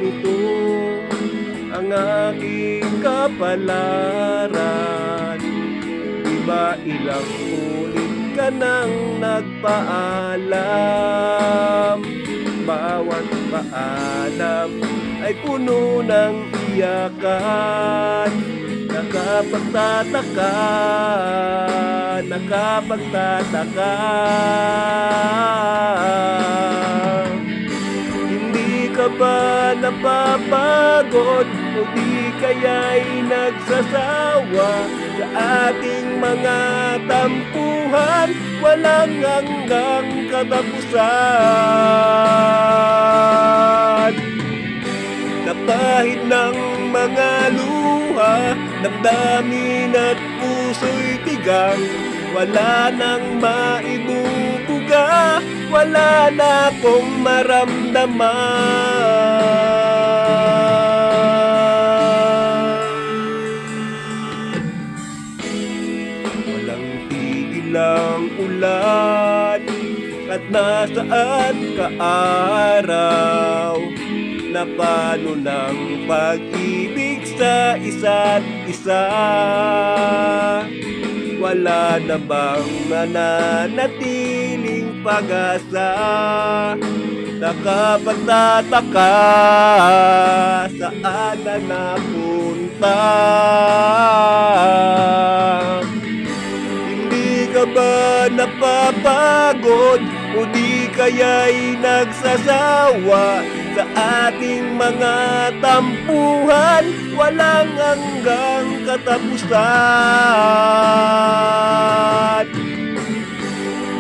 ganito ang aking kapalaran. Di ba ilang ulit ka nang nagpaalam? Bawat paalam ay puno ng iyakan. Nakapagtataka, nakapagtataka. Hindi ka ba napapagod o di kaya'y nagsasawa sa ating mga tampuhan? Walang hanggang katapusan. Na kahit ng mga luha, damdamin at puso'y tigang, wala nang maibubuga, wala na akong maramdaman. Walang tigil ang ulan, at nasaan ka araw? Na paano ng pag-ibig sa isa't isa? Wala na bang nananatiling pag-asa? Nakapagtataka, saan na napunta? Hindi ka ba napapagod o di kaya'y nagsasawa sa ating mga tampuhan? Walang hanggang katapusan.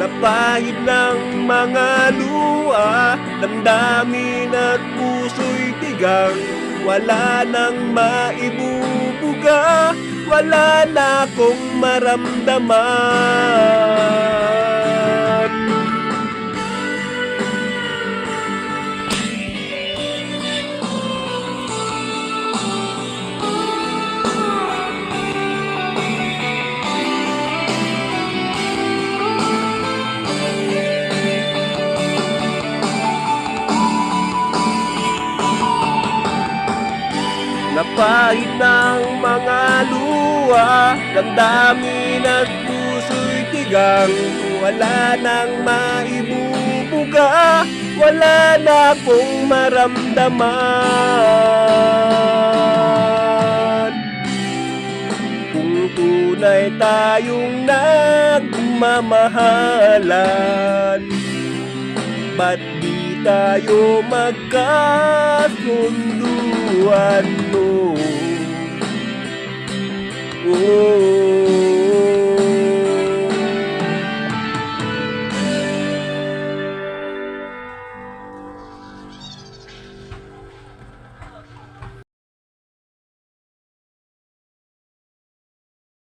Napahid ng mga luha, damdamin at puso'y tigang, wala nang maibubuga, wala na akong maramdaman. Napahid ng mga luha, damdamin at puso'y tigang, wala nang maibubuga, wala na akong maramdaman. Kung tunay tayong nagmamahalan, ba't di tayo magkasunduan, no? Oh.